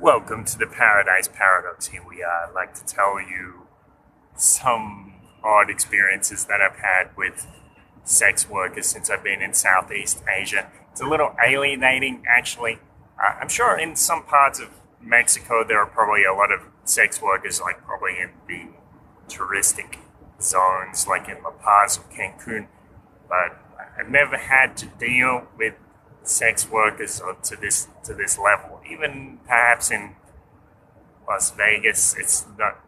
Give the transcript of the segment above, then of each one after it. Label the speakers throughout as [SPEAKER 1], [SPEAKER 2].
[SPEAKER 1] Welcome to the Paradise Paradox. Here we are. I'd like to tell you some odd experiences that I've had with sex workers since I've been in Southeast Asia. It's a little alienating, actually. I'm sure in some parts of Mexico there are probably a lot of sex workers, like probably in the touristic zones, like in La Paz or Cancun. But I've never had to deal with sex workers to this level. Even perhaps in Las Vegas, it's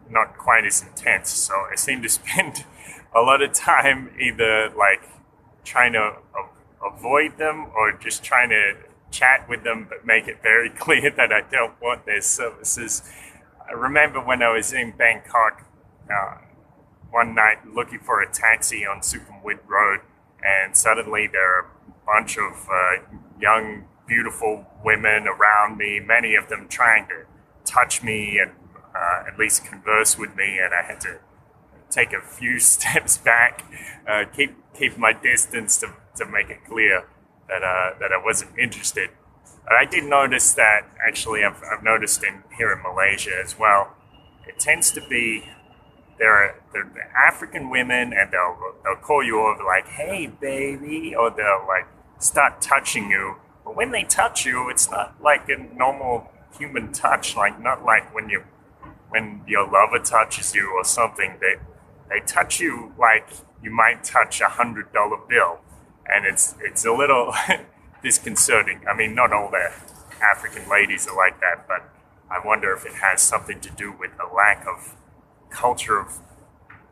[SPEAKER 1] not quite as intense. So I seem to spend a lot of time either like trying to avoid them or just trying to chat with them, but make it very clear that I don't want their services. I remember when I was in Bangkok one night looking for a taxi on Sukhumvit Road, and suddenly there are a bunch of young, beautiful women around me, many of them trying to touch me and at least converse with me, and I had to take a few steps back, keep my distance to make it clear that I wasn't interested. But I did notice that, actually, I've noticed here in Malaysia as well, it tends to be they're African women, and they'll call you over like, "Hey, baby," or they'll like start touching you. But when they touch you, it's not like a normal human touch, like not like when your lover touches you or something. They touch you like you might touch $100 bill, and it's a little disconcerting. I mean, not all the African ladies are like that, but I wonder if it has something to do with the lack of culture of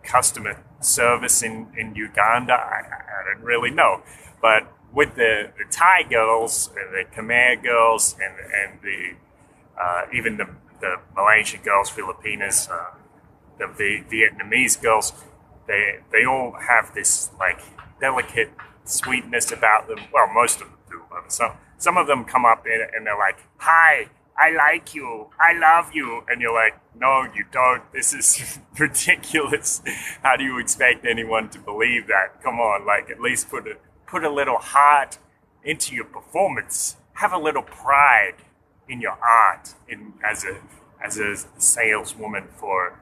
[SPEAKER 1] customer service in Uganda. I don't really know, but with the Thai girls, the Khmer girls, and the even the Malaysian girls, Filipinas, the Vietnamese girls, they all have this like delicate sweetness about them. Well, most of them do. Some of them come up and they're like, "Hi, I like you, I love you," and you're like, "No, you don't. This is ridiculous. How do you expect anyone to believe that? Come on, like at least put a little heart into your performance. Have a little pride in your art, as a saleswoman for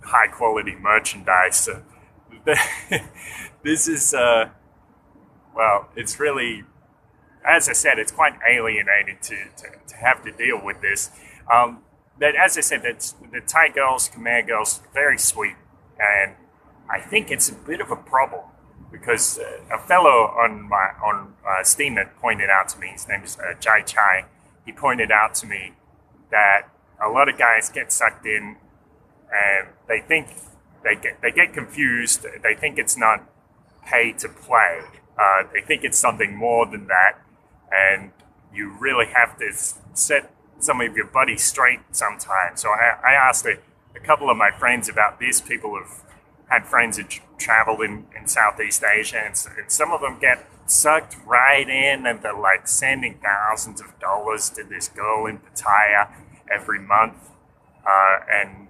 [SPEAKER 1] high quality merchandise." So this is well, it's really, as I said, it's quite alienating to have to deal with this. That, as I said, that's the Thai girls, Khmer girls, very sweet, and I think it's a bit of a problem because a fellow on Steemit pointed out to me. His name is Jai Chai. He pointed out to me that a lot of guys get sucked in, and they think they get confused. They think it's not pay to play. They think it's something more than that, and you really have to set some of your buddies straight sometimes. So I asked a couple of my friends about this. People who've had friends who traveled in Southeast Asia, and some of them get sucked right in, and they're like sending thousands of dollars to this girl in Pattaya every month. And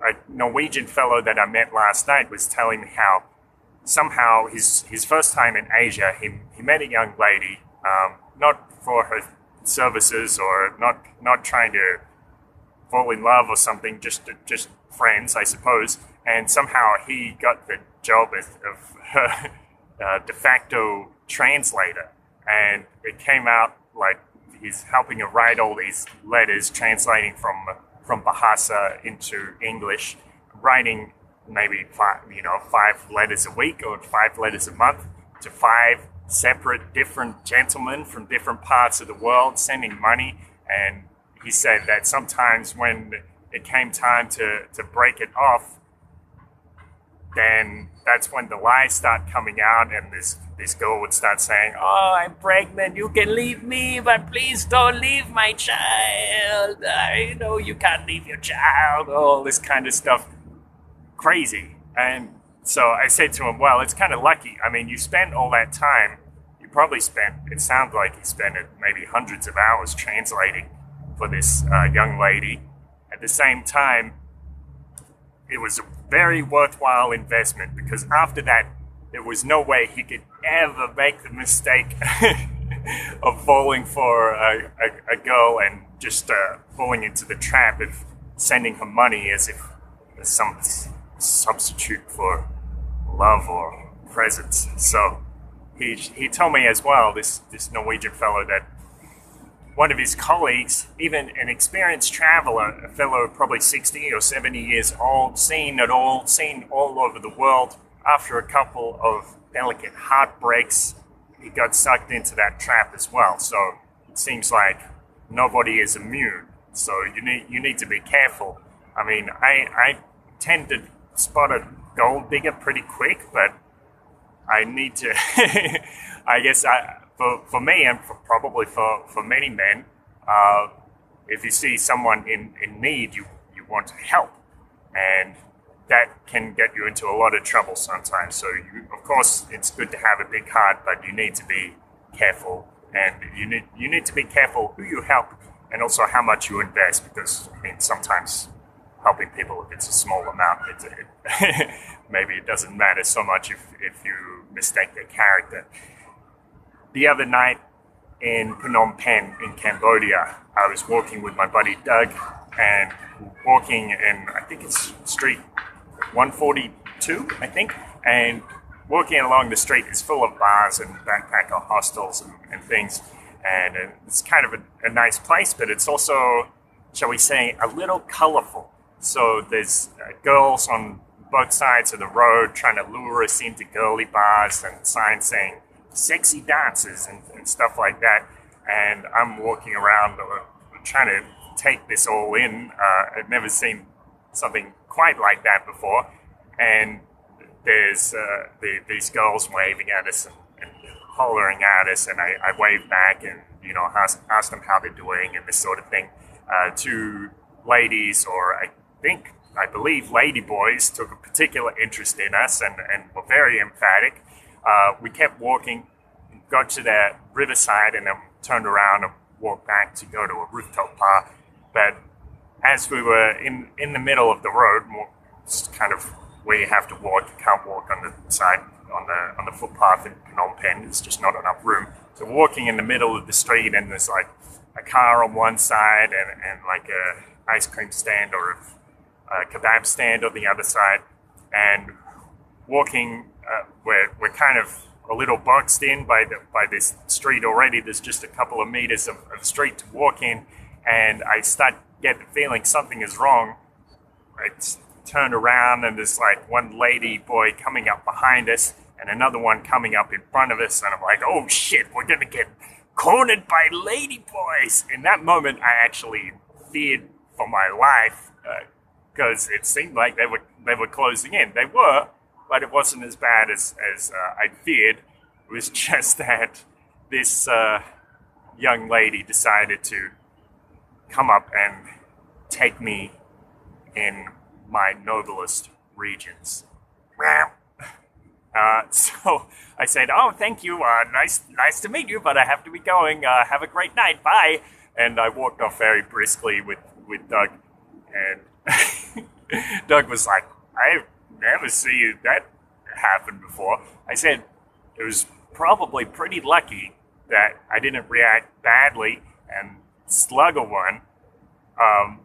[SPEAKER 1] a Norwegian fellow that I met last night was telling me how somehow his first time in Asia, he met a young lady, not for her services or not trying to fall in love or something, just friends, I suppose. And somehow he got the job of her de facto translator, and it came out like he's helping her write all these letters, translating from Bahasa into English, writing maybe five letters a week or 5 letters a month to 5 separate different gentlemen from different parts of the world, sending money. And he said that sometimes when it came time to break it off, then that's when the lies start coming out, and this girl would start saying, "Oh, I'm pregnant, you can leave me, but please don't leave my child. I know you can't leave your child," all this kind of stuff. Crazy. And so I said to him, well, it's kind of lucky. I mean, you spent all that time, it sounds like he spent maybe hundreds of hours translating for this young lady. At the same time, it was a very worthwhile investment, because after that, there was no way he could ever make the mistake of falling for a girl and just falling into the trap of sending her money as if there's some substitute for love or presence. So he told me as well, this Norwegian fellow, that one of his colleagues, even an experienced traveler, a fellow probably 60 or 70 years old, seen all over the world, after a couple of delicate heartbreaks, he got sucked into that trap as well. So it seems like nobody is immune. So you need to be careful. I mean, I tend to spot a gold digger pretty quick, but I need to, I guess for me and probably for many men, if you see someone in need, you want to help. And that can get you into a lot of trouble sometimes. So of course, it's good to have a big heart, but you need to be careful. And you need to be careful who you help and also how much you invest, because I mean, sometimes helping people, if it's a small amount, maybe it doesn't matter so much if you mistake their character. The other night in Phnom Penh in Cambodia, I was walking with my buddy Doug, and walking in, I think it's street 142, I think, and walking along the street is full of bars and backpacker hostels and things, and it's kind of a nice place, but it's also, shall we say, a little colorful. So there's girls on both sides of the road trying to lure us into girly bars, and signs saying sexy dances and stuff like that. And I'm walking around trying to take this all in. I'd never seen something quite like that before. And there's these girls waving at us and hollering at us, and I wave back and, you know, ask them how they're doing and this sort of thing. Two ladies, or I believe lady boys, took a particular interest in us and were very emphatic. We kept walking, got to that riverside, and then turned around and walked back to go to a rooftop bar. But as we were in the middle of the road, it's kind of where you have to walk, you can't walk on the side, on the footpath in Phnom Penh, there's just not enough room. So walking in the middle of the street, and there's like a car on one side and like a ice cream stand or a kebab stand on the other side, and walking, we're kind of a little boxed in by this street already. There's just a couple of meters of street to walk in, and I start getting the feeling something is wrong. I turn around, and there's like one lady boy coming up behind us and another one coming up in front of us, and I'm like, oh shit, we're gonna get cornered by lady boys. In that moment, I actually feared for my life, because it seemed like they were closing in. They were, but it wasn't as bad as I'd feared. It was just that this young lady decided to come up and take me in my noblest regions. So I said, oh, thank you, nice to meet you, but I have to be going. Have a great night, bye. And I walked off very briskly with Doug, and Doug was like, I've never seen that happen before. I said, it was probably pretty lucky that I didn't react badly and slug a one.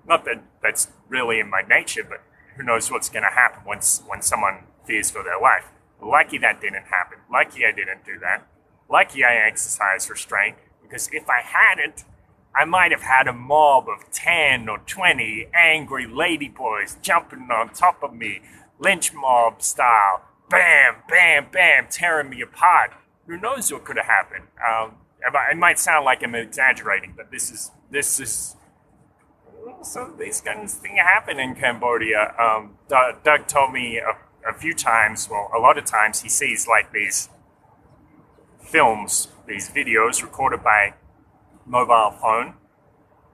[SPEAKER 1] Not that that's really in my nature, but who knows what's going to happen when someone fears for their life. Lucky that didn't happen. Lucky I didn't do that. Lucky I exercised restraint, because if I hadn't, I might have had a mob of 10 or 20 angry ladyboys jumping on top of me, lynch mob style, bam, bam, bam, tearing me apart. Who knows what could have happened? It might sound like I'm exaggerating, but this is. So these kinds of things happen in Cambodia. Doug told me a few times, well, a lot of times, he sees like these films, these videos recorded by mobile phone,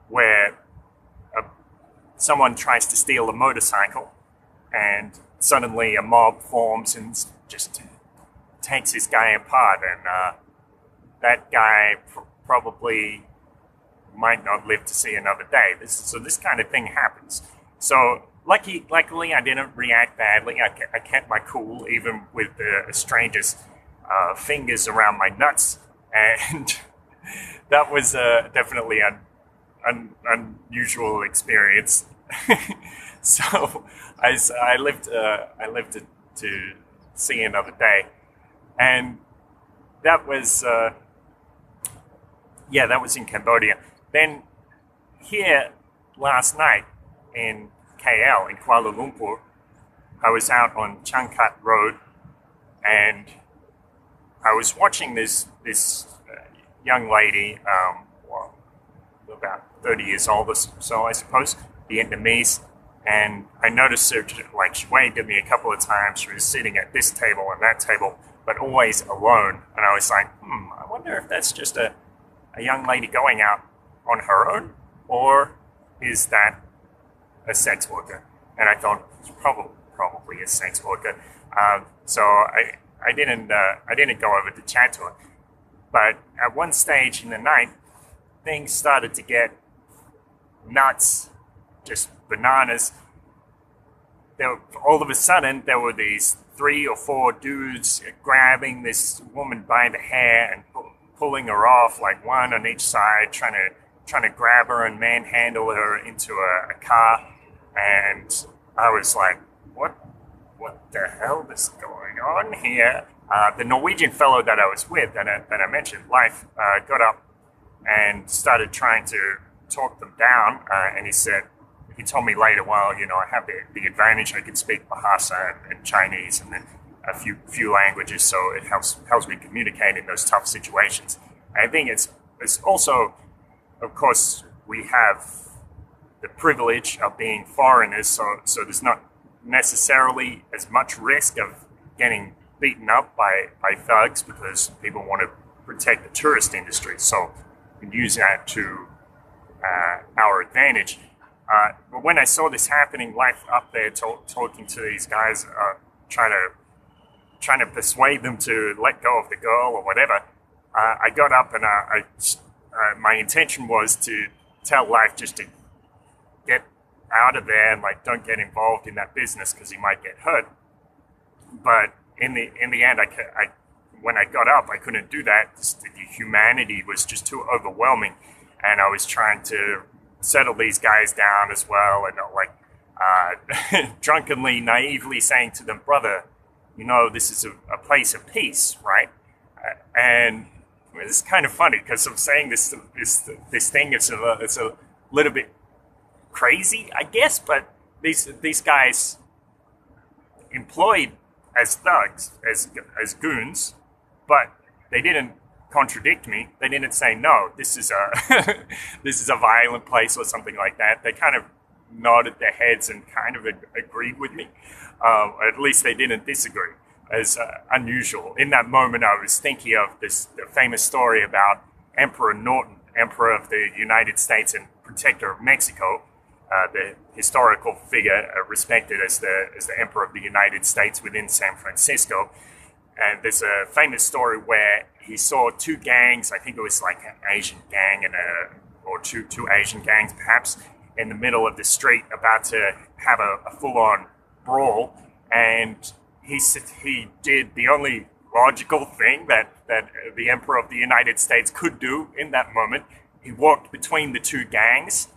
[SPEAKER 1] where someone tries to steal a motorcycle, and suddenly a mob forms and just takes this guy apart, and that guy probably might not live to see another day. So this kind of thing happens. So luckily, I didn't react badly. I kept my cool, even with the stranger's fingers around my nuts, and that was definitely unusual experience. So I lived to see another day, and that was that was in Cambodia. Then here last night in KL in Kuala Lumpur, I was out on Changkat Road, and I was watching this young lady, well, about 30 years old or so, I suppose, Vietnamese, and I noticed her, like, she waved at me a couple of times. She was sitting at this table and that table, but always alone. And I was like, I wonder if that's just a young lady going out on her own, or is that a sex worker? And I thought it's probably a sex worker. So I didn't go over to chat to her. But at one stage in the night, things started to get nuts, just bananas. All of a sudden, there were these 3 or 4 dudes grabbing this woman by the hair and pulling her off, like one on each side, trying to grab her and manhandle her into a car. And I was like, what the hell is going on here? The Norwegian fellow that I was with, that I mentioned, Leif, got up and started trying to talk them down. And he told me later, well, I have the advantage. I can speak Bahasa and Chinese and then a few languages, so it helps me communicate in those tough situations. I think it's also, of course, we have the privilege of being foreigners, so there's not necessarily as much risk of getting beaten up by thugs, because people want to protect the tourist industry. So we can use that to our advantage. But when I saw this happening, Life up there talking to these guys, trying to persuade them to let go of the girl or whatever, I got up and my intention was to tell Life just to get out of there and, like, don't get involved in that business because he might get hurt. But in the end, when I got up, I couldn't do that. The humanity was just too overwhelming, and I was trying to settle these guys down as well, and drunkenly, naively saying to them, brother, this is a place of peace, right? And it's kind of funny because I'm saying this thing. It's a little bit crazy, I guess, but these guys employed as thugs, as goons, but they didn't contradict me. They didn't say, no, this is a violent place or something like that. They kind of nodded their heads and kind of agreed with me. At least they didn't disagree. As unusual. In that moment, I was thinking of the famous story about Emperor Norton, Emperor of the United States and Protector of Mexico, the historical figure respected as the Emperor of the United States within San Francisco. And there's a famous story where he saw 2 gangs, I think it was like an Asian gang or two Asian gangs perhaps, in the middle of the street about to have a full-on brawl. And he did the only logical thing that the Emperor of the United States could do in that moment. He walked between the 2 gangs,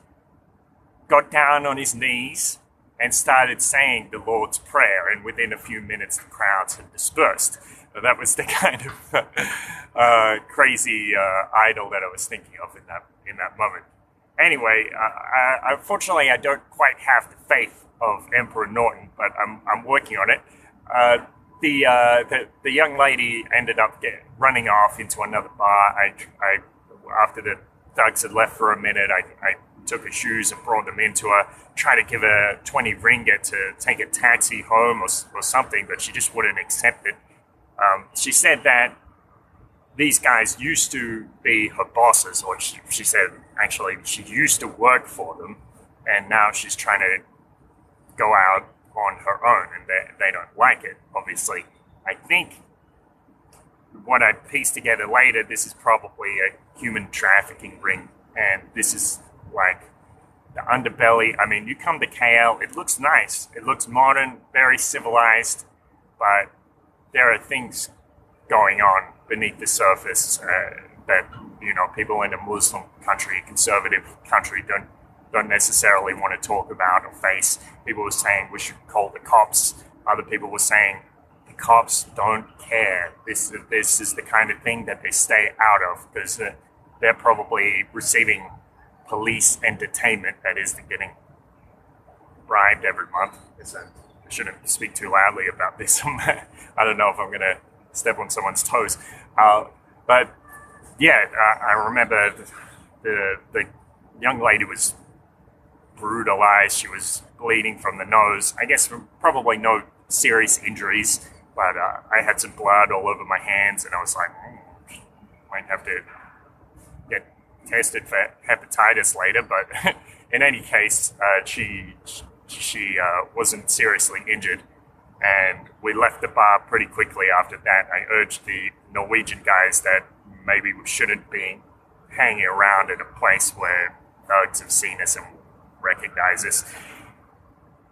[SPEAKER 1] got down on his knees, and started saying the Lord's Prayer, and within a few minutes the crowds had dispersed. So that was the kind of crazy idol that I was thinking of in that moment. Anyway, unfortunately I don't quite have the faith of Emperor Norton, but I'm working on it. The young lady ended up running off into another bar. After the thugs had left for a minute, I took her shoes and brought them into her, tried to give her 20 ringgit to take a taxi home or something, but she just wouldn't accept it. She said that these guys used to be her bosses, or she said actually she used to work for them, and now she's trying to go out on her own, and they don't like it, obviously. I think what I pieced together later, this is probably a human trafficking ring, and this is like the underbelly. I mean, you come to KL, it looks nice, it looks modern, very civilized, but there are things going on beneath the surface that people in a Muslim country, a conservative country, don't necessarily want to talk about or face. People were saying we should call the cops. Other people were saying the cops don't care. This is the kind of thing that they stay out of because they're probably receiving police entertainment, that is, they're getting bribed every month. I shouldn't speak too loudly about this. I don't know if I'm going to step on someone's toes. But yeah, I remember the young lady was brutalized. She was bleeding from the nose. I guess probably no serious injuries, but I had some blood all over my hands, and I was like, might have to get tested for hepatitis later. But in any case, she wasn't seriously injured, and we left the bar pretty quickly after that. I urged the Norwegian guys that maybe we shouldn't be hanging around in a place where thugs have seen us and recognize us.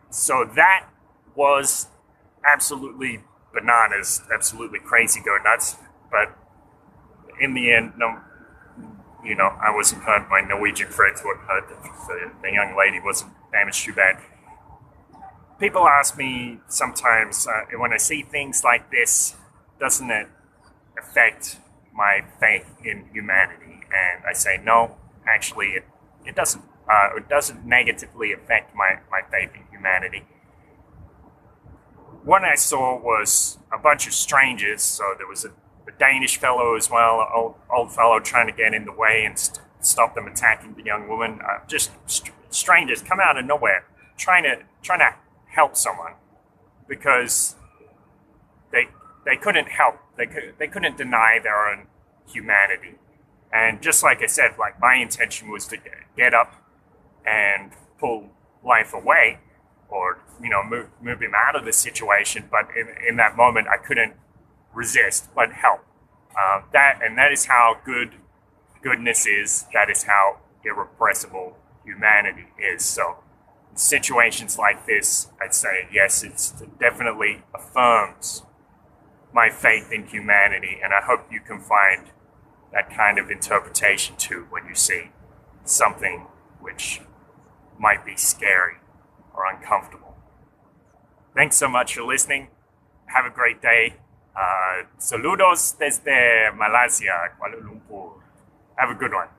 [SPEAKER 1] So that was absolutely bananas, absolutely crazy, go nuts. But in the end, no, I wasn't hurt. My Norwegian friends were hurt. The young lady wasn't damaged too bad. People ask me sometimes, when I see things like this, doesn't it affect my faith in humanity? And I say, no, actually, it doesn't. It doesn't negatively affect my faith in humanity. One I saw was a bunch of strangers. So there was a Danish fellow as well, an old fellow trying to get in the way and stop them attacking the young woman. Just strangers come out of nowhere, trying to help someone because they couldn't help. They couldn't deny their own humanity. And just like I said, like my intention was to get up and pull life away, or move him out of the situation. But in that moment, I couldn't resist but help. That is how goodness is. That is how irrepressible humanity is. So in situations like this, I'd say yes, it definitely affirms my faith in humanity, and I hope you can find that kind of interpretation too when you see something which might be scary or uncomfortable. Thanks so much for listening. Have a great day. Saludos desde Malaysia, Kuala Lumpur. Have a good one.